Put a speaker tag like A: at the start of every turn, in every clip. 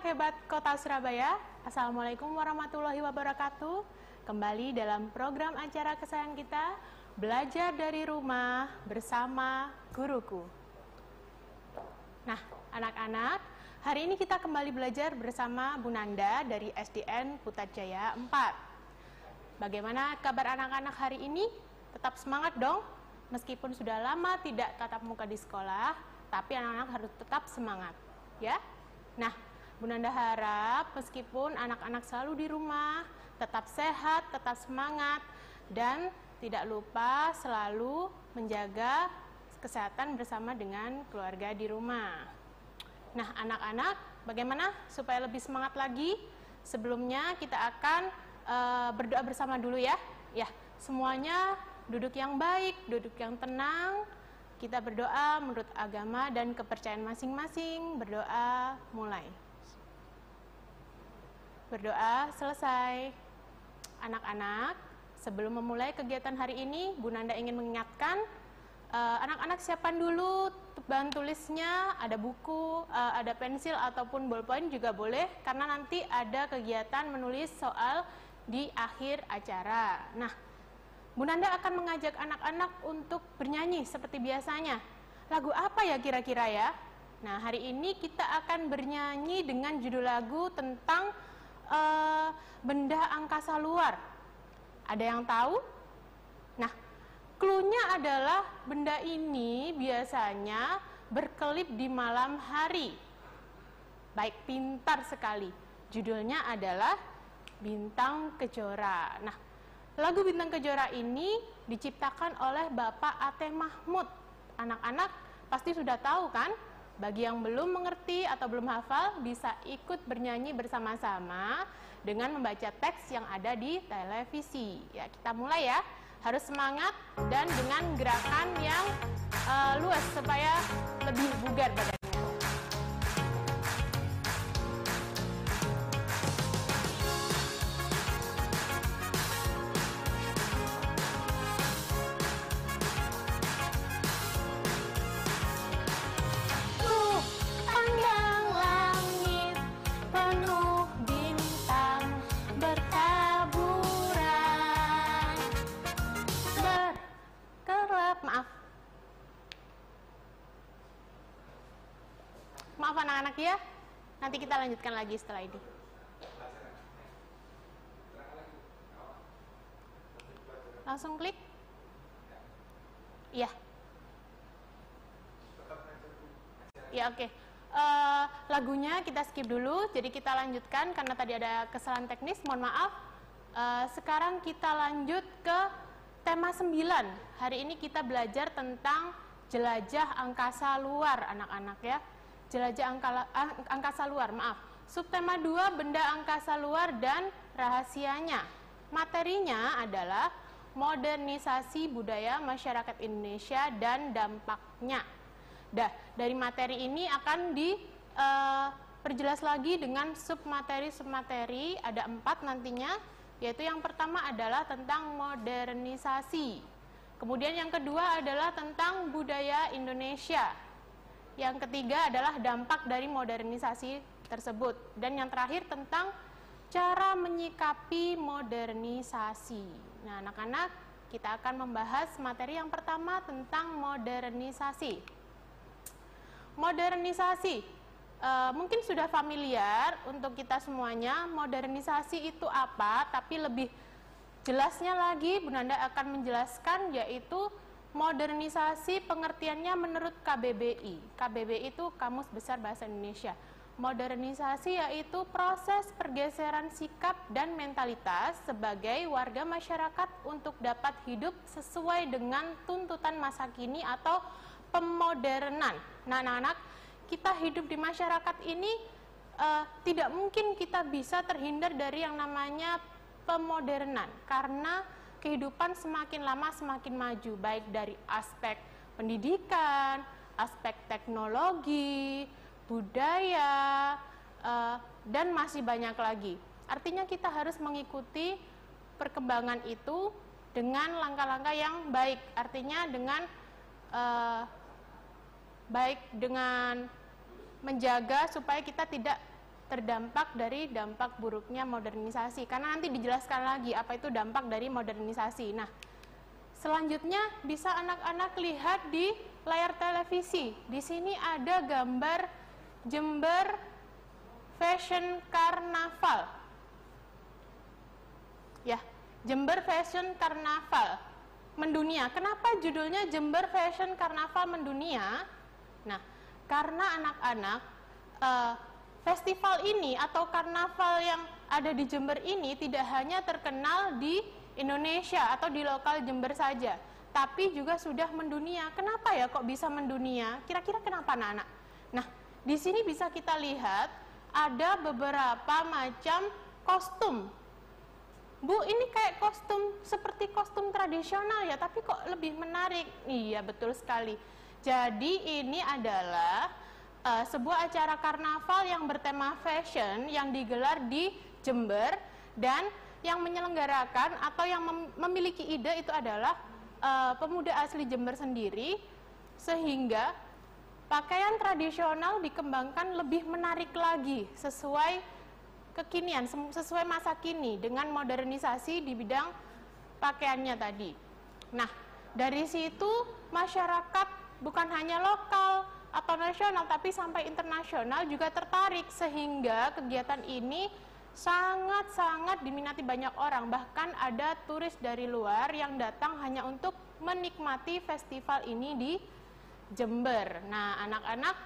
A: anak hebat Kota Surabaya, Assalamualaikum warahmatullahi wabarakatuh. Kembali dalam program acara kesayangan kita, Belajar dari Rumah bersama Guruku. Nah, anak-anak, hari ini kita kembali belajar bersama Bu Nanda dari SDN Putrajaya 4. Bagaimana kabar anak-anak hari ini? Tetap semangat dong, meskipun sudah lama tidak tatap muka di sekolah, tapi anak-anak harus tetap semangat, ya. Nah, Bu Nanda harap meskipun anak-anak selalu di rumah, tetap sehat, tetap semangat, dan tidak lupa selalu menjaga kesehatan bersama dengan keluarga di rumah. Nah, anak-anak, bagaimana supaya lebih semangat lagi? Sebelumnya kita akan berdoa bersama dulu ya. Ya, semuanya duduk yang baik, duduk yang tenang. Kita berdoa menurut agama dan kepercayaan masing-masing. Berdoa mulai. Berdoa selesai. Anak-anak, sebelum memulai kegiatan hari ini, Bu Nanda ingin mengingatkan anak-anak siapkan dulu bahan tulisnya, ada buku, ada pensil ataupun bolpoin juga boleh, karena nanti ada kegiatan menulis soal di akhir acara. Nah, Bu Nanda akan mengajak anak-anak untuk bernyanyi seperti biasanya. Lagu apa ya kira-kira ya? Nah, hari ini kita akan bernyanyi dengan judul lagu tentang benda angkasa luar. Ada yang tahu? Nah, cluenya adalah benda ini biasanya berkelip di malam hari. Baik, pintar sekali. Judulnya adalah Bintang Kejora. Nah, lagu Bintang Kejora ini diciptakan oleh Bapak A.T. Mahmud. Anak-anak pasti sudah tahu kan? Bagi yang belum mengerti atau belum hafal, bisa ikut bernyanyi bersama-sama dengan membaca teks yang ada di televisi. Ya, kita mulai ya. Harus semangat dan dengan gerakan yang luas supaya lebih bugar badannya. Maaf anak-anak ya, nanti kita lanjutkan lagi setelah ini. Langsung klik. Iya. Ya, oke. Lagunya kita skip dulu, jadi kita lanjutkan karena tadi ada kesalahan teknis, mohon maaf. Sekarang kita lanjut ke tema 9. Hari ini kita belajar tentang jelajah angkasa luar, anak-anak ya. Jelajah angkasa luar, maaf. Subtema 2, benda angkasa luar dan rahasianya. Materinya adalah modernisasi budaya masyarakat Indonesia dan dampaknya. Dari materi ini akan diperjelas lagi dengan submateri-submateri, ada 4 nantinya, yaitu yang pertama adalah tentang modernisasi. Kemudian yang kedua adalah tentang budaya Indonesia. Yang ketiga adalah dampak dari modernisasi tersebut. Dan yang terakhir tentang cara menyikapi modernisasi. Nah, anak-anak, kita akan membahas materi yang pertama tentang modernisasi. Modernisasi, mungkin sudah familiar untuk kita semuanya. Modernisasi itu apa? Tapi lebih jelasnya lagi, Bu Nanda akan menjelaskan, yaitu modernisasi pengertiannya menurut KBBI. KBBI itu Kamus Besar Bahasa Indonesia. Modernisasi yaitu proses pergeseran sikap dan mentalitas sebagai warga masyarakat untuk dapat hidup sesuai dengan tuntutan masa kini atau pemodernan. Nah, anak-anak, kita hidup di masyarakat ini tidak mungkin kita bisa terhindar dari yang namanya pemodernan, karena kehidupan semakin lama semakin maju, baik dari aspek pendidikan, aspek teknologi, budaya, dan masih banyak lagi. Artinya kita harus mengikuti perkembangan itu dengan langkah-langkah yang baik. Artinya dengan baik dengan menjaga supaya kita tidak terdampak dari dampak buruknya modernisasi. Karena nanti dijelaskan lagi apa itu dampak dari modernisasi. Nah, selanjutnya bisa anak-anak lihat di layar televisi. Di sini ada gambar Jember Fashion Carnaval. Ya, Jember Fashion Carnaval mendunia. Kenapa judulnya Jember Fashion Carnaval mendunia? Nah, karena anak-anak festival ini atau karnaval yang ada di Jember ini tidak hanya terkenal di Indonesia atau di lokal Jember saja, tapi juga sudah mendunia. Kenapa ya kok bisa mendunia? Kira-kira kenapa anak-anak? Nah, di sini bisa kita lihat ada beberapa macam kostum. Bu, ini kayak kostum seperti kostum tradisional ya, tapi kok lebih menarik? Iya, betul sekali. Jadi ini adalah sebuah acara karnaval yang bertema fashion yang digelar di Jember, dan yang menyelenggarakan atau yang memiliki ide itu adalah pemuda asli Jember sendiri, sehingga pakaian tradisional dikembangkan lebih menarik lagi sesuai kekinian, sesuai masa kini dengan modernisasi di bidang pakaiannya tadi. Nah, dari situ masyarakat bukan hanya lokal atau nasional, tapi sampai internasional juga tertarik, sehingga kegiatan ini sangat-sangat diminati banyak orang. Bahkan ada turis dari luar yang datang hanya untuk menikmati festival ini di Jember. Nah, anak-anak,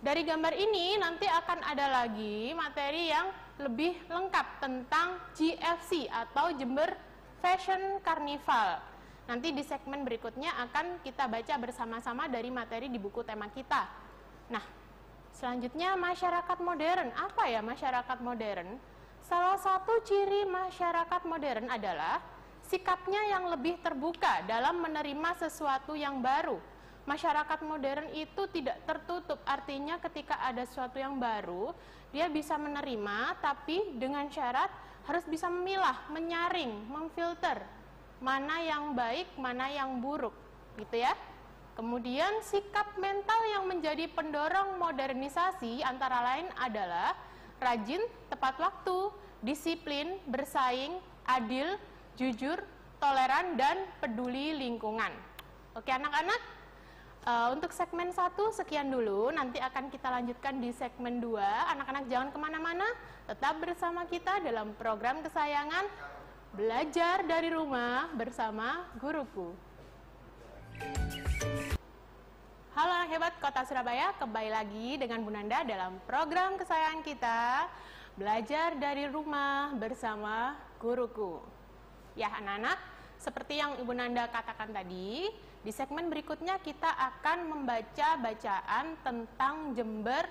A: dari gambar ini nanti akan ada lagi materi yang lebih lengkap tentang JFC atau Jember Fashion Carnival. Nanti di segmen berikutnya akan kita baca bersama-sama dari materi di buku tema kita. Nah, selanjutnya masyarakat modern. Apa ya masyarakat modern? Salah satu ciri masyarakat modern adalah sikapnya yang lebih terbuka dalam menerima sesuatu yang baru. Masyarakat modern itu tidak tertutup, artinya ketika ada sesuatu yang baru, dia bisa menerima, tapi dengan syarat harus bisa memilah, menyaring, memfilter mana yang baik, mana yang buruk, gitu ya. Kemudian sikap mental yang menjadi pendorong modernisasi antara lain adalah rajin, tepat waktu, disiplin, bersaing, adil, jujur, toleran, dan peduli lingkungan. Oke anak-anak, untuk segmen 1 sekian dulu, nanti akan kita lanjutkan di segmen 2. Anak-anak jangan kemana-mana, tetap bersama kita dalam program kesayangan Belajar dari Rumah bersama Guruku. Halo anak hebat Kota Surabaya, kembali lagi dengan Bu Nanda dalam program kesayangan kita Belajar dari Rumah bersama Guruku. Ya anak-anak, seperti yang Ibu Nanda katakan tadi, di segmen berikutnya kita akan membaca bacaan tentang Jember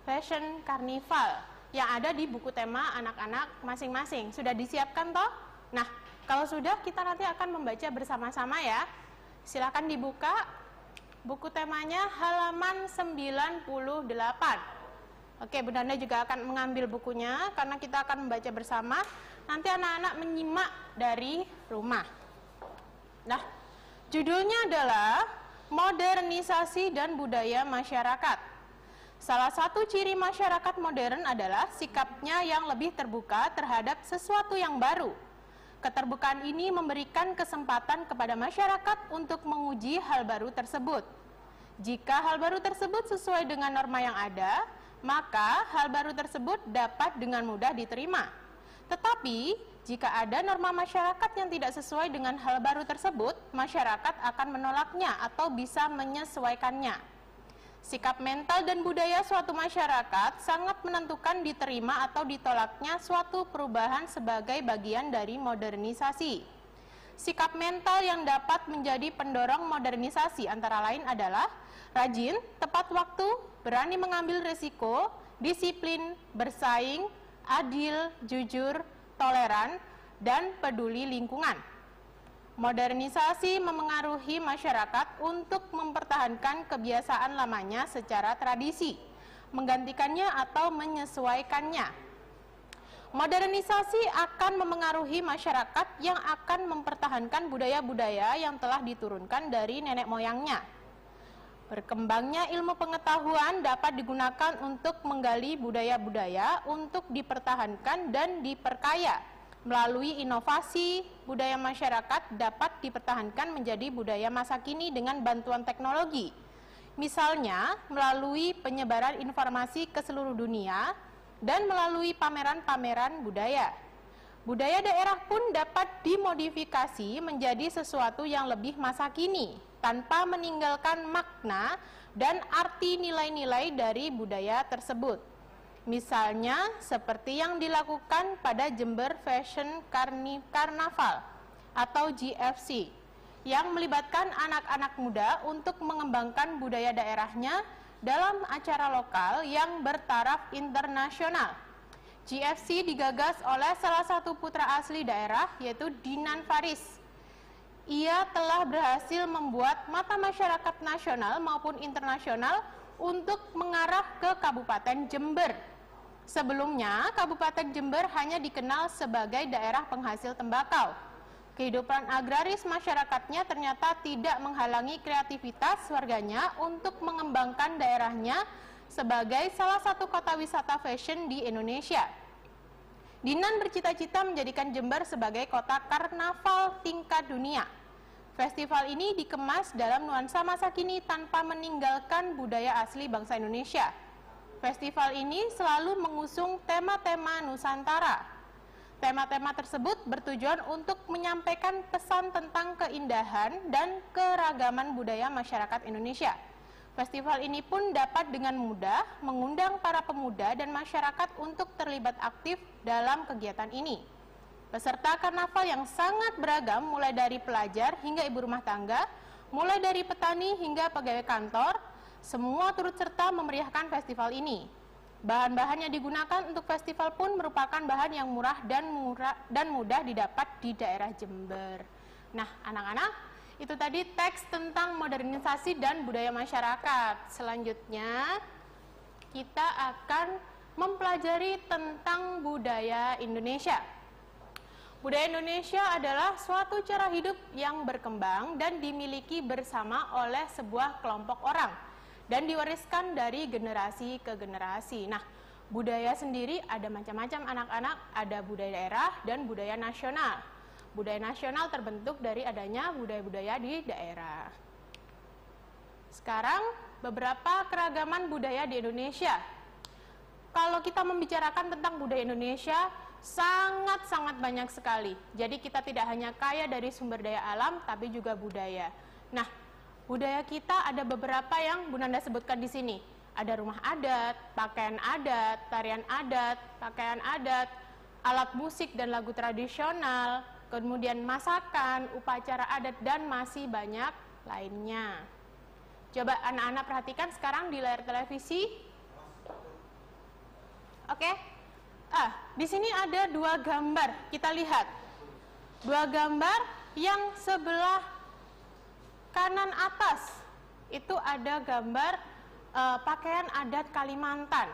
A: Fashion Carnival yang ada di buku tema anak-anak masing-masing. Sudah disiapkan toh? Nah, kalau sudah, kita nanti akan membaca bersama-sama ya. Silakan dibuka buku temanya halaman 98. Oke, Bu Nanda juga akan mengambil bukunya karena kita akan membaca bersama. Nanti anak-anak menyimak dari rumah. Nah, judulnya adalah Modernisasi dan Budaya Masyarakat. Salah satu ciri masyarakat modern adalah sikapnya yang lebih terbuka terhadap sesuatu yang baru. Keterbukaan ini memberikan kesempatan kepada masyarakat untuk menguji hal baru tersebut. Jika hal baru tersebut sesuai dengan norma yang ada, maka hal baru tersebut dapat dengan mudah diterima. Tetapi, jika ada norma masyarakat yang tidak sesuai dengan hal baru tersebut, masyarakat akan menolaknya atau bisa menyesuaikannya. Sikap mental dan budaya suatu masyarakat sangat menentukan diterima atau ditolaknya suatu perubahan sebagai bagian dari modernisasi. Sikap mental yang dapat menjadi pendorong modernisasi antara lain adalah rajin, tepat waktu, berani mengambil risiko, disiplin, bersaing, adil, jujur, toleran, dan peduli lingkungan. Modernisasi memengaruhi masyarakat untuk mempertahankan kebiasaan lamanya secara tradisi, menggantikannya atau menyesuaikannya. Modernisasi akan memengaruhi masyarakat yang akan mempertahankan budaya-budaya yang telah diturunkan dari nenek moyangnya. Berkembangnya ilmu pengetahuan dapat digunakan untuk menggali budaya-budaya untuk dipertahankan dan diperkaya. Melalui inovasi, budaya masyarakat dapat dipertahankan menjadi budaya masa kini dengan bantuan teknologi. Misalnya, melalui penyebaran informasi ke seluruh dunia dan melalui pameran-pameran budaya. Budaya daerah pun dapat dimodifikasi menjadi sesuatu yang lebih masa kini, tanpa meninggalkan makna dan arti nilai-nilai dari budaya tersebut. Misalnya seperti yang dilakukan pada Jember Fashion Carnival atau GFC yang melibatkan anak-anak muda untuk mengembangkan budaya daerahnya dalam acara lokal yang bertaraf internasional. GFC digagas oleh salah satu putra asli daerah yaitu Dinan Faris. Ia telah berhasil membuat mata masyarakat nasional maupun internasional untuk mengarah ke Kabupaten Jember. Sebelumnya, Kabupaten Jember hanya dikenal sebagai daerah penghasil tembakau. Kehidupan agraris masyarakatnya ternyata tidak menghalangi kreativitas warganya untuk mengembangkan daerahnya sebagai salah satu kota wisata fashion di Indonesia. Dinan bercita-cita menjadikan Jember sebagai kota karnaval tingkat dunia. Festival ini dikemas dalam nuansa masa kini tanpa meninggalkan budaya asli bangsa Indonesia. Festival ini selalu mengusung tema-tema Nusantara. Tema-tema tersebut bertujuan untuk menyampaikan pesan tentang keindahan dan keragaman budaya masyarakat Indonesia. Festival ini pun dapat dengan mudah mengundang para pemuda dan masyarakat untuk terlibat aktif dalam kegiatan ini. Peserta karnaval yang sangat beragam mulai dari pelajar hingga ibu rumah tangga, mulai dari petani hingga pegawai kantor, semua turut serta memeriahkan festival ini. Bahan-bahan yang digunakan untuk festival pun merupakan bahan yang murah dan mudah didapat di daerah Jember. Nah, anak-anak, itu tadi teks tentang modernisasi dan budaya masyarakat. Selanjutnya, kita akan mempelajari tentang budaya Indonesia. Budaya Indonesia adalah suatu cara hidup yang berkembang dan dimiliki bersama oleh sebuah kelompok orang dan diwariskan dari generasi ke generasi. Nah, budaya sendiri ada macam-macam anak-anak, ada budaya daerah dan budaya nasional. Budaya nasional terbentuk dari adanya budaya-budaya di daerah. Sekarang, beberapa keragaman budaya di Indonesia. Kalau kita membicarakan tentang budaya Indonesia, sangat-sangat banyak sekali. Jadi kita tidak hanya kaya dari sumber daya alam, tapi juga budaya. Nah, budaya kita ada beberapa yang Bu Nanda sebutkan di sini. Ada rumah adat, pakaian adat, tarian adat, pakaian adat, alat musik dan lagu tradisional, kemudian masakan, upacara adat, dan masih banyak lainnya. Coba anak-anak perhatikan sekarang di layar televisi. Oke. Di sini ada dua gambar, kita lihat. Dua gambar yang sebelah kanan atas, itu ada gambar pakaian adat Kalimantan.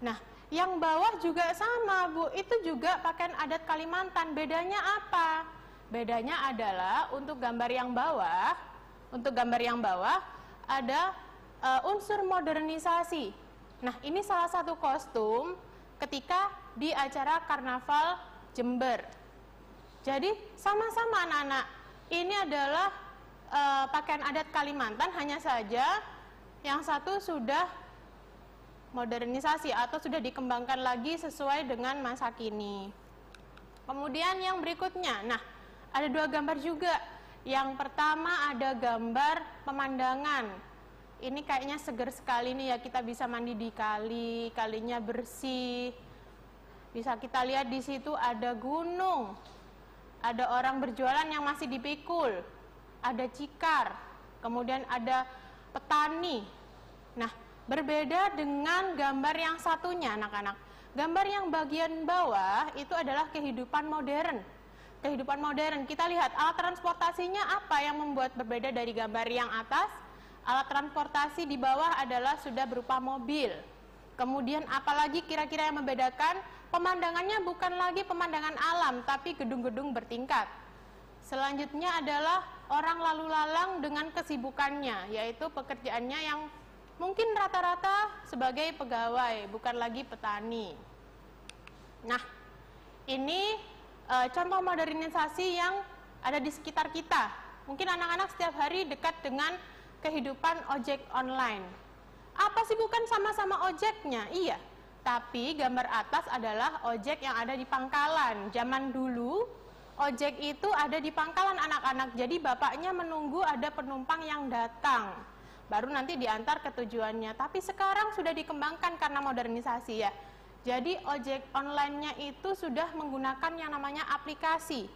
A: Nah, yang bawah juga sama, Bu, itu juga pakaian adat Kalimantan. Bedanya apa? Bedanya adalah untuk gambar yang bawah, ada unsur modernisasi. Nah, ini salah satu kostum ketika di acara Karnaval Jember. Jadi sama-sama anak-anak, ini adalah pakaian adat Kalimantan, hanya saja yang satu sudah modernisasi atau sudah dikembangkan lagi sesuai dengan masa kini. Kemudian yang berikutnya, nah ada dua gambar juga. Yang pertama ada gambar pemandangan. Ini kayaknya seger sekali nih ya, kita bisa mandi di kali, kalinya bersih. Bisa kita lihat di situ ada gunung, ada orang berjualan yang masih dipikul, ada cikar, kemudian ada petani. Nah, berbeda dengan gambar yang satunya anak-anak. Gambar yang bagian bawah itu adalah kehidupan modern. Kehidupan modern, kita lihat alat transportasinya apa yang membuat berbeda dari gambar yang atas. Alat transportasi di bawah adalah sudah berupa mobil. Kemudian apalagi kira-kira yang membedakan? Pemandangannya bukan lagi pemandangan alam, tapi gedung-gedung bertingkat. Selanjutnya adalah orang lalu lalang dengan kesibukannya, yaitu pekerjaannya yang mungkin rata-rata sebagai pegawai, bukan lagi petani. Nah, ini contoh modernisasi yang ada di sekitar kita. Mungkin anak-anak setiap hari dekat dengan kehidupan ojek online. Apa sih, bukan sama-sama ojeknya? Iya, tapi gambar atas adalah ojek yang ada di pangkalan. Zaman dulu, ojek itu ada di pangkalan anak-anak, jadi bapaknya menunggu ada penumpang yang datang, baru nanti diantar ke tujuannya. Tapi sekarang sudah dikembangkan karena modernisasi ya. Jadi ojek online-nya itu sudah menggunakan yang namanya aplikasi.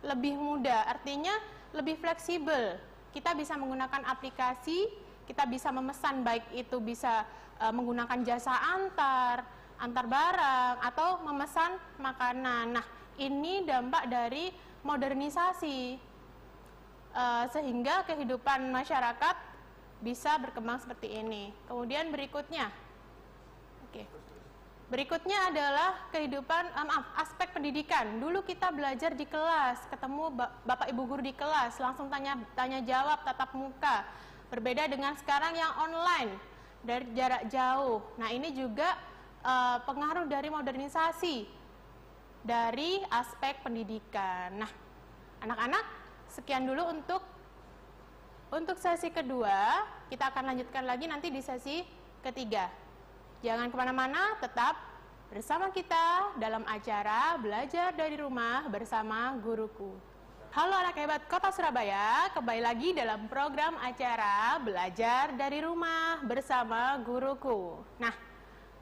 A: Lebih mudah, artinya lebih fleksibel. Kita bisa menggunakan aplikasi, kita bisa memesan, baik itu bisa menggunakan jasa antar barang, atau memesan makanan. Nah, ini dampak dari modernisasi, sehingga kehidupan masyarakat bisa berkembang seperti ini. Kemudian berikutnya, berikutnya adalah kehidupan, aspek pendidikan. Dulu kita belajar di kelas, ketemu bapak ibu guru di kelas, langsung tanya jawab tatap muka. Berbeda dengan sekarang yang online, dari jarak jauh. Nah, ini juga pengaruh dari modernisasi dari aspek pendidikan. Nah, anak-anak, sekian dulu untuk sesi kedua. Kita akan lanjutkan lagi nanti di sesi ketiga. Jangan kemana-mana, tetap bersama kita dalam acara Belajar dari Rumah bersama Guruku. Halo anak hebat Kota Surabaya, kembali lagi dalam program acara Belajar dari Rumah bersama Guruku. Nah,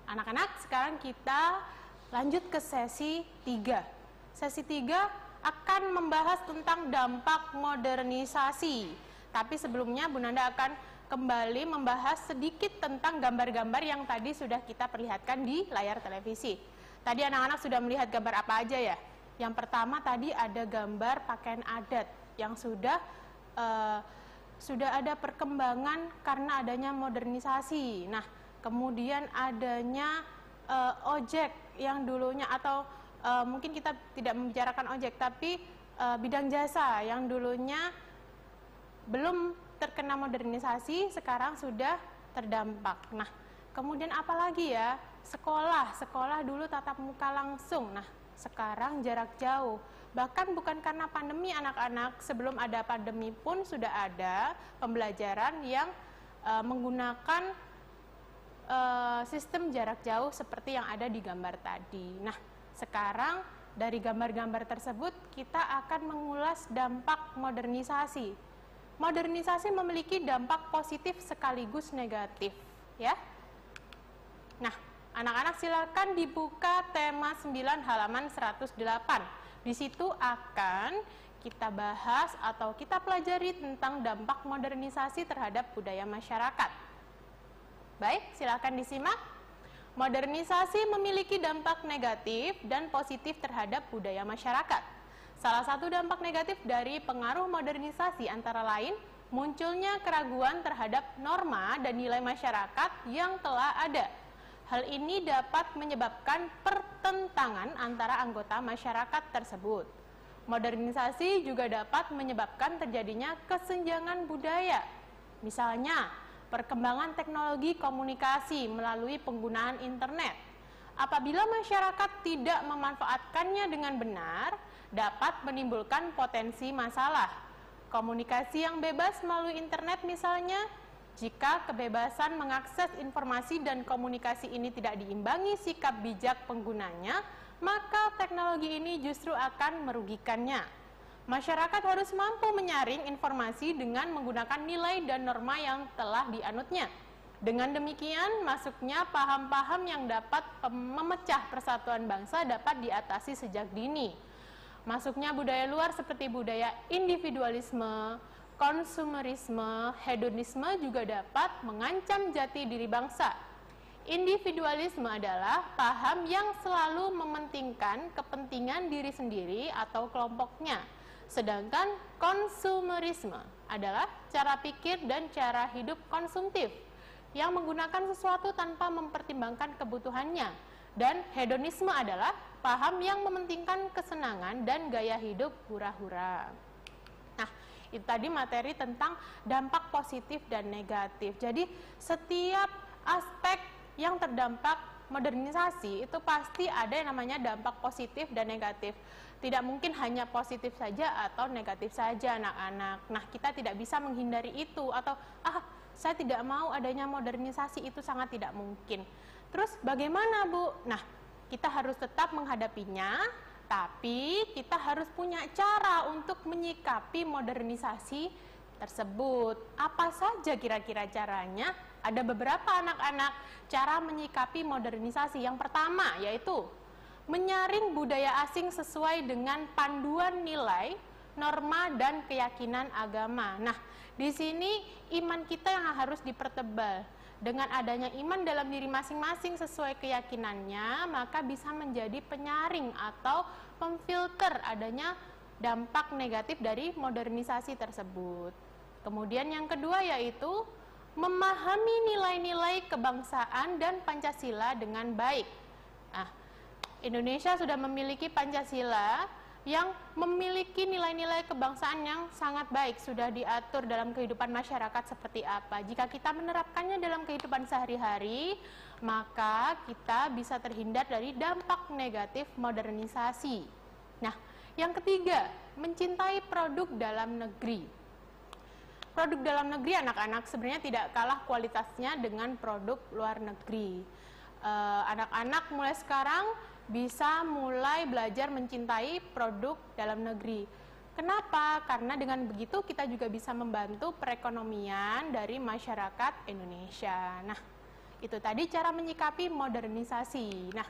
A: anak-anak, sekarang kita lanjut ke sesi 3. Sesi 3 akan membahas tentang dampak modernisasi. Tapi sebelumnya Bu Nanda akan kembali membahas sedikit tentang gambar-gambar yang tadi sudah kita perlihatkan di layar televisi. Tadi anak-anak sudah melihat gambar apa aja ya? Yang pertama tadi ada gambar pakaian adat yang sudah ada perkembangan karena adanya modernisasi. Nah, kemudian adanya ojek yang dulunya, atau mungkin kita tidak membicarakan ojek, tapi bidang jasa yang dulunya belum terkena modernisasi, sekarang sudah terdampak. Nah, kemudian apa lagi ya? Sekolah dulu tatap muka langsung, nah sekarang jarak jauh. Bahkan bukan karena pandemi anak-anak, sebelum ada pandemi pun sudah ada pembelajaran yang menggunakan sistem jarak jauh seperti yang ada di gambar tadi. Nah, sekarang dari gambar-gambar tersebut kita akan mengulas dampak modernisasi. Modernisasi memiliki dampak positif sekaligus negatif, ya. Nah, anak-anak silakan dibuka tema 9 halaman 108. Di situ akan kita bahas atau kita pelajari tentang dampak modernisasi terhadap budaya masyarakat. Baik, silakan disimak. Modernisasi memiliki dampak negatif dan positif terhadap budaya masyarakat. Salah satu dampak negatif dari pengaruh modernisasi antara lain munculnya keraguan terhadap norma dan nilai masyarakat yang telah ada. Hal ini dapat menyebabkan pertentangan antara anggota masyarakat tersebut. Modernisasi juga dapat menyebabkan terjadinya kesenjangan budaya. Misalnya, perkembangan teknologi komunikasi melalui penggunaan internet. Apabila masyarakat tidak memanfaatkannya dengan benar, dapat menimbulkan potensi masalah. Komunikasi yang bebas melalui internet misalnya, jika kebebasan mengakses informasi dan komunikasi ini tidak diimbangi sikap bijak penggunanya, maka teknologi ini justru akan merugikannya. Masyarakat harus mampu menyaring informasi dengan menggunakan nilai dan norma yang telah dianutnya. Dengan demikian, masuknya paham-paham yang dapat memecah persatuan bangsa dapat diatasi sejak dini. Masuknya budaya luar seperti budaya individualisme, konsumerisme, hedonisme juga dapat mengancam jati diri bangsa. Individualisme adalah paham yang selalu mementingkan kepentingan diri sendiri atau kelompoknya. Sedangkan konsumerisme adalah cara pikir dan cara hidup konsumtif yang menggunakan sesuatu tanpa mempertimbangkan kebutuhannya. Dan hedonisme adalah paham yang mementingkan kesenangan dan gaya hidup hura-hura. Nah, itu tadi materi tentang dampak positif dan negatif. Jadi setiap aspek yang terdampak modernisasi itu pasti ada yang namanya dampak positif dan negatif. Tidak mungkin hanya positif saja atau negatif saja anak-anak. Nah, kita tidak bisa menghindari itu atau saya tidak mau adanya modernisasi, itu sangat tidak mungkin. Terus bagaimana, Bu? Nah, kita harus tetap menghadapinya, tapi kita harus punya cara untuk menyikapi modernisasi tersebut. Apa saja kira-kira caranya? Ada beberapa anak-anak cara menyikapi modernisasi. Yang pertama yaitu menyaring budaya asing sesuai dengan panduan nilai, norma, dan keyakinan agama. Nah, di sini iman kita yang harus dipertebal. Dengan adanya iman dalam diri masing-masing sesuai keyakinannya, maka bisa menjadi penyaring atau memfilter adanya dampak negatif dari modernisasi tersebut. Kemudian yang kedua yaitu memahami nilai-nilai kebangsaan dan Pancasila dengan baik. Nah, Indonesia sudah memiliki Pancasila yang memiliki nilai-nilai kebangsaan yang sangat baik, sudah diatur dalam kehidupan masyarakat seperti apa. Jika kita menerapkannya dalam kehidupan sehari-hari, maka kita bisa terhindar dari dampak negatif modernisasi. Nah, yang ketiga, mencintai produk dalam negeri. Produk dalam negeri anak-anak sebenarnya tidak kalah kualitasnya dengan produk luar negeri. Anak-anak mulai sekarang bisa mulai belajar mencintai produk dalam negeri. Kenapa? Karena dengan begitu kita juga bisa membantu perekonomian dari masyarakat Indonesia. Nah, itu tadi cara menyikapi modernisasi. Nah,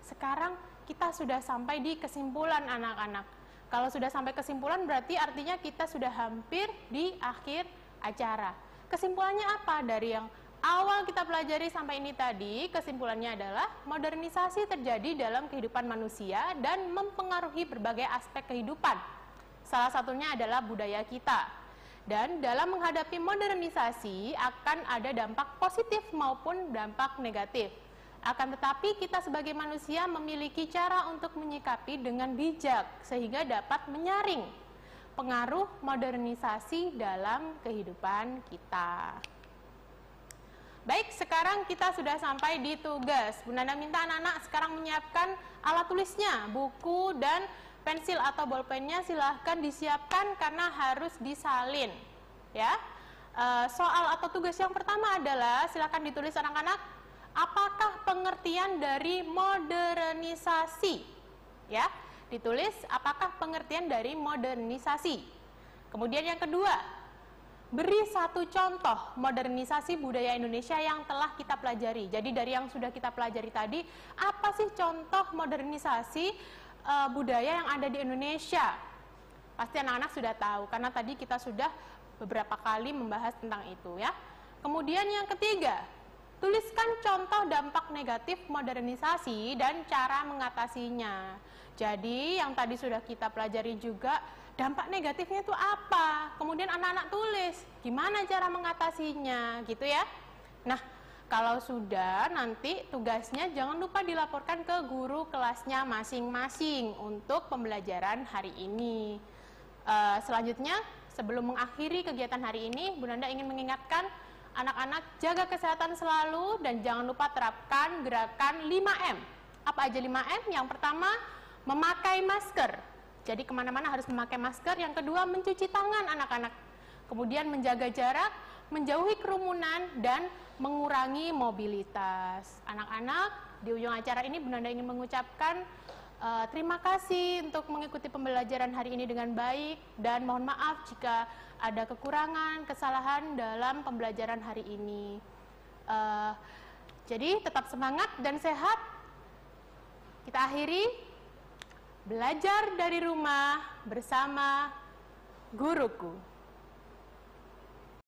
A: sekarang kita sudah sampai di kesimpulan anak-anak. Kalau sudah sampai kesimpulan berarti artinya kita sudah hampir di akhir acara. Kesimpulannya apa dari yang awal kita pelajari sampai ini tadi? Kesimpulannya adalah modernisasi terjadi dalam kehidupan manusia dan mempengaruhi berbagai aspek kehidupan. Salah satunya adalah budaya kita. Dan dalam menghadapi modernisasi akan ada dampak positif maupun dampak negatif. Akan tetapi kita sebagai manusia memiliki cara untuk menyikapi dengan bijak sehingga dapat menyaring pengaruh modernisasi dalam kehidupan kita. Baik, sekarang kita sudah sampai di tugas. Bu Nanda minta anak-anak sekarang menyiapkan alat tulisnya, buku dan pensil atau bolpennya silahkan disiapkan karena harus disalin. Ya, soal atau tugas yang pertama adalah silahkan ditulis anak-anak. Apakah pengertian dari modernisasi? Ya, ditulis apakah pengertian dari modernisasi. Kemudian yang kedua, beri satu contoh modernisasi budaya Indonesia yang telah kita pelajari. Jadi dari yang sudah kita pelajari tadi, apa sih contoh modernisasi budaya yang ada di Indonesia? Pasti anak-anak sudah tahu karena tadi kita sudah beberapa kali membahas tentang itu ya. Kemudian yang ketiga, tuliskan contoh dampak negatif modernisasi dan cara mengatasinya. Jadi yang tadi sudah kita pelajari juga, dampak negatifnya itu apa? Kemudian anak-anak tulis, gimana cara mengatasinya, gitu ya. Nah, kalau sudah, nanti tugasnya jangan lupa dilaporkan ke guru kelasnya masing-masing untuk pembelajaran hari ini. Selanjutnya, sebelum mengakhiri kegiatan hari ini, Bu Nanda ingin mengingatkan anak-anak jaga kesehatan selalu dan jangan lupa terapkan gerakan 5M. Apa aja 5M? Yang pertama, memakai masker. Jadi kemana-mana harus memakai masker. Yang kedua, mencuci tangan anak-anak. Kemudian menjaga jarak, menjauhi kerumunan, dan mengurangi mobilitas. Anak-anak, di ujung acara ini Bu Nanda ingin mengucapkan terima kasih untuk mengikuti pembelajaran hari ini dengan baik. Dan mohon maaf jika ada kekurangan, kesalahan dalam pembelajaran hari ini. Jadi tetap semangat dan sehat. Kita akhiri belajar dari rumah bersama guruku.